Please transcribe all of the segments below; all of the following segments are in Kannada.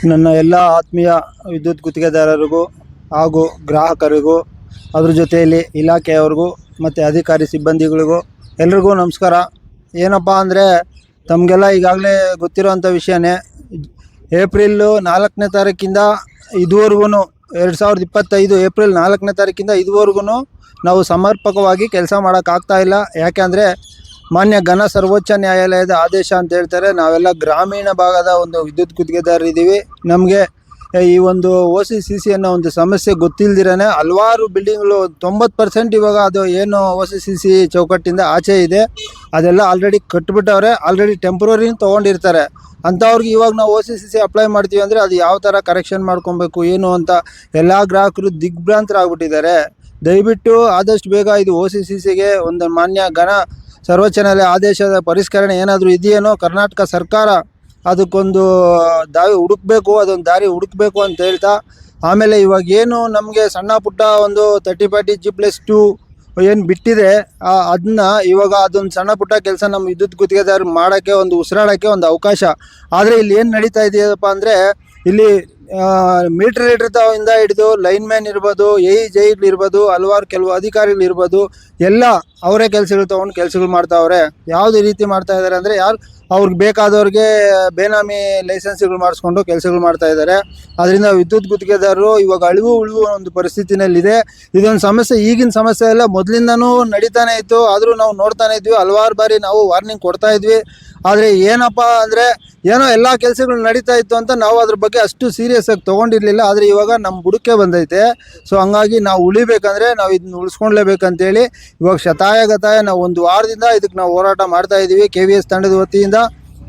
ನನ್ನ ಎಲ್ಲ ಆತ್ಮೀಯ ವಿದ್ಯುತ್ ಗುತ್ತಿಗೆದಾರರಿಗೂ ಹಾಗೂ ಗ್ರಾಹಕರಿಗೂ ಅದ್ರ ಜೊತೆಯಲ್ಲಿ ಇಲಾಖೆಯವ್ರಿಗೂ ಮತ್ತು ಅಧಿಕಾರಿ ಸಿಬ್ಬಂದಿಗಳಿಗೂ ಎಲ್ರಿಗೂ ನಮಸ್ಕಾರ. ಏನಪ್ಪ ಅಂದರೆ ತಮಗೆಲ್ಲ ಈಗಾಗಲೇ ಗೊತ್ತಿರೋಂಥ ವಿಷಯನೇ. ಏಪ್ರಿಲ್ 4ನೇ ತಾರೀಕಿಂದ ಇದುವರೆಗೂ 2025 ಏಪ್ರಿಲ್ 4ನೇ ತಾರೀಕಿಂದ ಇದುವರೆಗೂ ನಾವು ಸಮರ್ಪಕವಾಗಿ ಕೆಲಸ ಮಾಡೋಕ್ಕಾಗ್ತಾಯಿಲ್ಲ. ಯಾಕೆಂದರೆ ಮಾನ್ಯ ಘನ ಸರ್ವೋಚ್ಚ ನ್ಯಾಯಾಲಯದ ಆದೇಶ ಅಂತ ಹೇಳ್ತಾರೆ. ನಾವೆಲ್ಲ ಗ್ರಾಮೀಣ ಭಾಗದ ಒಂದು ವಿದ್ಯುತ್ ಗುತ್ತಿಗೆದಾರರಿದ್ದೀವಿ. ನಮಗೆ ಈ ಒಂದು OCCC ಅನ್ನೋ ಒಂದು ಸಮಸ್ಯೆ ಗೊತ್ತಿಲ್ದಿರೇ ಹಲವಾರು ಬಿಲ್ಡಿಂಗ್ಗಳು 90% ಇವಾಗ ಅದು ಏನು OCCC ಚೌಕಟ್ಟಿಂದ ಆಚೆ ಇದೆ ಅದೆಲ್ಲ ಆಲ್ರೆಡಿ ಕಟ್ಬಿಟ್ಟವ್ರೆ. ಆಲ್ರೆಡಿ ಟೆಂಪ್ರರಿನ ತೊಗೊಂಡಿರ್ತಾರೆ. ಅಂಥವ್ರಿಗೆ ಇವಾಗ ನಾವು OCCC ಅಪ್ಲೈ ಮಾಡ್ತೀವಿ ಅಂದರೆ ಅದು ಯಾವ ಥರ ಕರೆಕ್ಷನ್ ಮಾಡ್ಕೊಬೇಕು ಏನು ಅಂತ ಎಲ್ಲ ಗ್ರಾಹಕರು ದಿಗ್ಭ್ರಾಂತರಾಗ್ಬಿಟ್ಟಿದ್ದಾರೆ. ದಯವಿಟ್ಟು ಆದಷ್ಟು ಬೇಗ ಇದು OCCCಗೆ ಒಂದು ಮಾನ್ಯ ಘನ ಸರ್ವೋಚ್ಚ ನ್ಯಾಯಾಲಯ ಆದೇಶದ ಪರಿಷ್ಕರಣೆ ಏನಾದರೂ ಇದೆಯೇನೋ ಕರ್ನಾಟಕ ಸರ್ಕಾರ ಅದಕ್ಕೊಂದು ಅದೊಂದು ದಾರಿ ಹುಡುಕಬೇಕು ಅಂತ ಹೇಳ್ತಾ, ಆಮೇಲೆ ಇವಾಗ ಏನು ನಮಗೆ ಸಣ್ಣ ಪುಟ್ಟ ಒಂದು 30-40 G+2 ಏನು ಬಿಟ್ಟಿದೆ ಅದನ್ನ ಇವಾಗ ಅದೊಂದು ಸಣ್ಣ ಪುಟ್ಟ ಕೆಲಸ ನಮ್ಮ ವಿದ್ಯುತ್ ಗುತ್ತಿಗೆದಾರರು ಮಾಡೋಕ್ಕೆ ಒಂದು ಉಸಿರಾಡೋಕ್ಕೆ ಒಂದು ಅವಕಾಶ. ಆದರೆ ಇಲ್ಲಿ ಏನು ನಡೀತಾ ಇದೆಯಪ್ಪ ಅಂದರೆ ಇಲ್ಲಿ ಮೀಟರ್ ರೀಡರ್ದಿಂದ ಹಿಡಿದು ಲೈನ್ ಮ್ಯಾನ್ ಇರ್ಬೋದು, ಜೈಗಳಿರ್ಬೋದು, ಹಲವಾರು ಕೆಲವು ಅಧಿಕಾರಿಗಳಿರ್ಬೋದು, ಎಲ್ಲ ಅವರೇ ಕೆಲಸಗಳು ತೊಗೊಂಡು ಕೆಲಸಗಳು ಮಾಡ್ತಾವ್ರೆ. ಯಾವುದೇ ರೀತಿ ಮಾಡ್ತಾ ಇದ್ದಾರೆ ಅಂದರೆ ಅವ್ರಿಗೆ ಬೇಕಾದವ್ರಿಗೆ ಬೇನಾಮಿ ಲೈಸೆನ್ಸ್ಗಳು ಮಾಡಿಸ್ಕೊಂಡು ಕೆಲಸಗಳು ಮಾಡ್ತಾ ಇದ್ದಾರೆ. ಅದರಿಂದ ವಿದ್ಯುತ್ ಗುತ್ತಿಗೆದಾರರು ಇವಾಗ ಉಳಿವು ಒಂದು ಪರಿಸ್ಥಿತಿನಲ್ಲಿದೆ. ಇದೊಂದು ಸಮಸ್ಯೆ, ಈಗಿನ ಸಮಸ್ಯೆ ಎಲ್ಲ ಮೊದಲಿಂದನೂ ನಡೀತಾನೆ ಇತ್ತು. ಆದರೂ ನಾವು ನೋಡ್ತಾನೆ ಇದ್ವಿ, ಹಲವಾರು ಬಾರಿ ನಾವು ವಾರ್ನಿಂಗ್ ಕೊಡ್ತಾ ಇದ್ವಿ. ಆದರೆ ಏನಪ್ಪ ಅಂದರೆ ಏನೋ ಎಲ್ಲ ಕೆಲಸಗಳು ನಡೀತಾ ಇತ್ತು ಅಂತ ನಾವು ಅದ್ರ ಬಗ್ಗೆ ಅಷ್ಟು ಸೀರಿಯಸ್ ಆಗಿ ತೊಗೊಂಡಿರಲಿಲ್ಲ. ಆದರೆ ಇವಾಗ ನಮ್ಮ ಬುಡಕ್ಕೆ ಬಂದೈತೆ. ಸೊ ಹಂಗಾಗಿ ನಾವು ಉಳಿಬೇಕಂದ್ರೆ ನಾವು ಇದನ್ನ ಉಳಿಸ್ಕೊಳ್ಲೇಬೇಕಂತೇಳಿ ಇವಾಗ ಶತಾಯಗತಾಯ ನಾವು ಒಂದು ವಾರದಿಂದ ಇದಕ್ಕೆ ನಾವು ಹೋರಾಟ ಮಾಡ್ತಾ ಇದ್ದೀವಿ. KVS ತಂಡದ ವತಿಯಿಂದ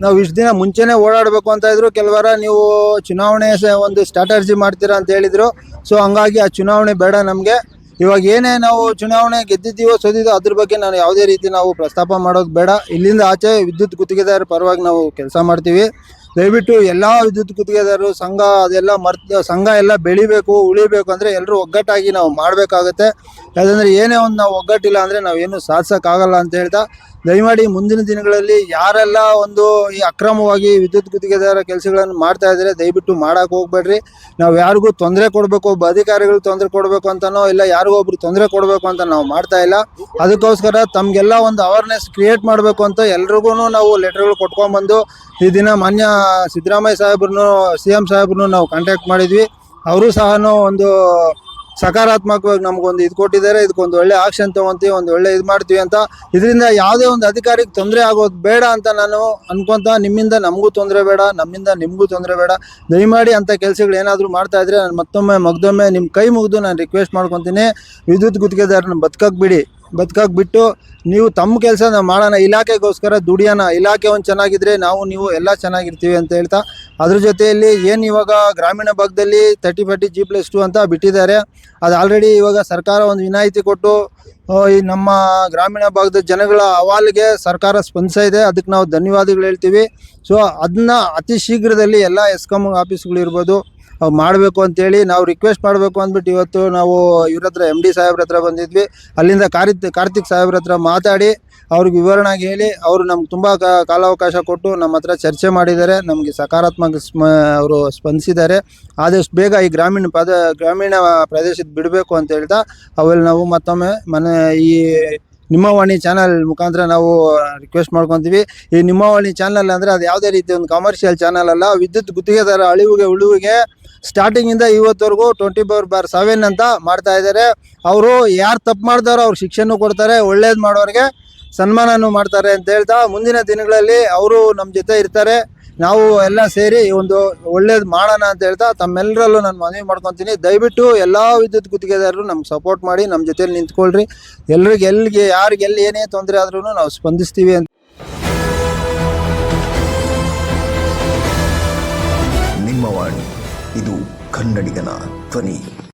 ನಾವು ಇಷ್ಟು ದಿನ ಮುಂಚೆನೇ ಓಡಾಡಬೇಕು ಅಂತ ಇದ್ರು. ಕೆಲವರ ನೀವು ಚುನಾವಣೆ ಒಂದು ಸ್ಟ್ರಾಟರ್ಜಿ ಮಾಡ್ತೀರಾ ಅಂತ ಹೇಳಿದರು. ಸೊ ಹಂಗಾಗಿ ಆ ಚುನಾವಣೆ ಬೇಡ ನಮಗೆ. ಇವಾಗ ಏನೇ ನಾವು ಚುನಾವಣೆ ಗೆದ್ದಿದ್ದೀವೋ ಸೋದಿದ್ದೋ ಅದ್ರ ಬಗ್ಗೆ ನಾನು ಯಾವುದೇ ರೀತಿ ನಾವು ಪ್ರಸ್ತಾಪ ಮಾಡೋದು ಬೇಡ. ಇಲ್ಲಿಂದ ಆಚೆ ವಿದ್ಯುತ್ ಗುತ್ತಿಗೆದಾರರ ಪರವಾಗಿ ನಾವು ಕೆಲಸ ಮಾಡ್ತೀವಿ. ದಯವಿಟ್ಟು ಎಲ್ಲ ವಿದ್ಯುತ್ ಗುತ್ತಿಗೆದಾರರು ಸಂಘ ಎಲ್ಲ ಬೆಳಿಬೇಕು, ಉಳಿಬೇಕು ಅಂದರೆ ಎಲ್ಲರೂ ಒಗ್ಗಟ್ಟಾಗಿ ನಾವು ಮಾಡಬೇಕಾಗತ್ತೆ. ಯಾಕಂದರೆ ಏನೇ ಒಂದು ನಾವು ಒಗ್ಗಟ್ಟಿಲ್ಲ ಅಂದರೆ ನಾವೇನು ಸಾಧಿಸೋಕ್ಕಾಗಲ್ಲ ಅಂತ ಹೇಳ್ತಾ, ದಯಮಾಡಿ ಮುಂದಿನ ದಿನಗಳಲ್ಲಿ ಯಾರೆಲ್ಲ ಒಂದು ಈ ಅಕ್ರಮವಾಗಿ ವಿದ್ಯುತ್ ಗುತ್ತಿಗೆದಾರ ಕೆಲಸಗಳನ್ನು ಮಾಡ್ತಾ ಇದ್ದಾರೆ ದಯವಿಟ್ಟು ಮಾಡೋಕೆ ಹೋಗ್ಬೇಡ್ರಿ. ನಾವು ಯಾರಿಗೂ ತೊಂದರೆ ಕೊಡಬೇಕು, ಒಬ್ಬ ಅಧಿಕಾರಿಗಳು ತೊಂದರೆ ಕೊಡಬೇಕು ಅಂತನೋ ಇಲ್ಲ ಯಾರಿಗೋ ಒಬ್ರು ತೊಂದರೆ ಕೊಡಬೇಕು ಅಂತ ನಾವು ಮಾಡ್ತಾ ಇಲ್ಲ. ಅದಕ್ಕೋಸ್ಕರ ತಮಗೆಲ್ಲ ಒಂದು ಅವೇರ್ನೆಸ್ ಕ್ರಿಯೇಟ್ ಮಾಡಬೇಕು ಅಂತ ಎಲ್ರಿಗೂ ನಾವು ಲೆಟರ್ಗಳು ಕೊಟ್ಕೊಂಡ್ಬಂದು ಈ ದಿನ ಮಾನ್ಯ ಸಿದ್ದರಾಮಯ್ಯ ಸಾಹೇಬ್ರನ್ನು CM ಸಾಹೇಬ್ರನ್ನು ನಾವು ಕಾಂಟ್ಯಾಕ್ಟ್ ಮಾಡಿದ್ವಿ. ಅವರು ಸಹ ಒಂದು ಸಕಾರಾತ್ಮಕವಾಗಿ ನಮಗೊಂದು ಇದು ಕೊಟ್ಟಿದ್ದಾರೆ. ಇದಕ್ಕೊಂದು ಒಳ್ಳೆ ಆಕ್ಷನ್ ತೊಗೊತೀವಿ, ಒಂದು ಒಳ್ಳೆ ಇದು ಮಾಡ್ತೀವಿ ಅಂತ. ಇದರಿಂದ ಯಾವುದೇ ಒಂದು ಅಧಿಕಾರಿಗೆ ತೊಂದರೆ ಆಗೋದು ಬೇಡ ಅಂತ ನಾನು ಅನ್ಕೊತ, ನಿಮ್ಮಿಂದ ನಮಗೂ ತೊಂದರೆ ಬೇಡ, ನಮ್ಮಿಂದ ನಿಮಗೂ ತೊಂದರೆ ಬೇಡ. ದಯಮಾಡಿ ಅಂಥ ಕೆಲಸಗಳು ಏನಾದರೂ ಮಾಡ್ತಾ ಇದ್ರೆ ನಾನು ಮತ್ತೊಮ್ಮೆ ನಿಮ್ಮ ಕೈ ಮುಗಿದು ನಾನು ರಿಕ್ವೆಸ್ಟ್ ಮಾಡ್ಕೊತೀನಿ, ವಿದ್ಯುತ್ ಗುತ್ತಿಗೆದಾರನ ಬದುಕಕ್ಕೆ ಬಿಟ್ಟು ನೀವು ತಮ್ಮ ಕೆಲಸ ನಾವು ಮಾಡೋಣ, ಇಲಾಖೆಗೋಸ್ಕರ ದುಡಿಯೋಣ. ಇಲಾಖೆ ಒಂದು ಚೆನ್ನಾಗಿದ್ರೆ ನೀವು ಎಲ್ಲ ಚೆನ್ನಾಗಿರ್ತೀವಿ ಅಂತ ಹೇಳ್ತಾ, ಅದ್ರ ಜೊತೆಯಲ್ಲಿ ಏನು ಇವಾಗ ಗ್ರಾಮೀಣ ಭಾಗದಲ್ಲಿ 30-40 G+2 ಅಂತ ಬಿಟ್ಟಿದ್ದಾರೆ. ಅದು ಆಲ್ರೆಡಿ ಇವಾಗ ಸರ್ಕಾರ ಒಂದು ವಿನಾಯಿತಿ ಕೊಟ್ಟು ಈ ನಮ್ಮ ಗ್ರಾಮೀಣ ಭಾಗದ ಜನಗಳ ಅಹವಾಲಿಗೆ ಸರ್ಕಾರ ಸ್ಪಂದಿಸಿದೆ. ಅದಕ್ಕೆ ನಾವು ಧನ್ಯವಾದಗಳು ಹೇಳ್ತೀವಿ. ಸೊ ಅದನ್ನ ಅತಿ ಶೀಘ್ರದಲ್ಲಿ ಎಲ್ಲ ESCOM ಆಫೀಸ್ಗಳಿರ್ಬೋದು ಮಾಡಬೇಕು ಅಂತೇಳಿ ನಾವು ರಿಕ್ವೆಸ್ಟ್ ಮಾಡಬೇಕು ಅಂದ್ಬಿಟ್ಟು ಇವತ್ತು ನಾವು ಇವ್ರ ಹತ್ರ MD ಸಾಹೇಬ್ರ ಹತ್ರ ಬಂದಿದ್ವಿ. ಅಲ್ಲಿಂದ ಕಾರ್ತಿಕ್ ಸಾಹೇಬ್ರ ಹತ್ರ ಮಾತಾಡಿ ಅವ್ರಿಗೆ ವಿವರಣೆಗೆ ಹೇಳಿ ಅವರು ನಮ್ಗೆ ತುಂಬ ಕಾಲಾವಕಾಶ ಕೊಟ್ಟು ನಮ್ಮ ಹತ್ರ ಚರ್ಚೆ ಮಾಡಿದ್ದಾರೆ. ನಮಗೆ ಸಕಾರಾತ್ಮಕ ಅವರು ಸ್ಪಂದಿಸಿದ್ದಾರೆ. ಆದಷ್ಟು ಬೇಗ ಈ ಗ್ರಾಮೀಣ ಪ್ರದೇಶದ ಬಿಡಬೇಕು ಅಂತ ಹೇಳ್ತಾ ಅವೆಲ್ಲ ನಾವು ಮತ್ತೊಮ್ಮೆ ಈ ನಿಮ್ಮ ವಾಣಿ ಚಾನಲ್ ಮುಖಾಂತರ ನಾವು ರಿಕ್ವೆಸ್ಟ್ ಮಾಡ್ಕೊತೀವಿ. ಈ ನಿಮ್ಮ ವಾಣಿ ಚಾನಲ್ ಅಂದರೆ ಅದು ಯಾವುದೇ ರೀತಿ ಒಂದು ಕಮರ್ಷಿಯಲ್ ಚಾನಲ್ ಅಲ್ಲ. ವಿದ್ಯುತ್ ಗುತ್ತಿಗೆದಾರ ಉಳುವಿಗೆ ಸ್ಟಾರ್ಟಿಂಗಿಂದ ಇವತ್ತವರೆಗೂ 24/7 ಅಂತ ಮಾಡ್ತಾ ಇದ್ದಾರೆ. ಅವರು ಯಾರು ತಪ್ಪು ಮಾಡ್ತಾರೋ ಅವ್ರು ಶಿಕ್ಷೆನೂ ಕೊಡ್ತಾರೆ, ಒಳ್ಳೇದು ಮಾಡೋರಿಗೆ ಸನ್ಮಾನನೂ ಮಾಡ್ತಾರೆ ಅಂತ ಹೇಳ್ತಾ, ಮುಂದಿನ ದಿನಗಳಲ್ಲಿ ಅವರು ನಮ್ಮ ಜೊತೆ ಇರ್ತಾರೆ. ನಾವು ಎಲ್ಲ ಸೇರಿ ಒಂದು ಒಳ್ಳೇದು ಮಾಡೋಣ ಅಂತ ಹೇಳ್ತಾ ತಮ್ಮೆಲ್ಲರಲ್ಲೂ ನಾನು ಮನವಿ ಮಾಡ್ಕೊತೀನಿ. ದಯವಿಟ್ಟು ಎಲ್ಲ ವಿದ್ಯುತ್ ಗುತ್ತಿಗೆದಾರರು ನಮ್ಗೆ ಸಪೋರ್ಟ್ ಮಾಡಿ ನಮ್ಮ ಜೊತೆಲಿ ನಿಂತ್ಕೊಳ್ರಿ. ಯಾರಿಗೆ ಏನೇ ತೊಂದರೆ ಆದ್ರೂ ನಾವು ಸ್ಪಂದಿಸ್ತೀವಿ ಅಂತ. ನಿಮ್ಮ ವಾಣಿ, ಇದು ಕನ್ನಡಿಗನ ಧ್ವನಿ.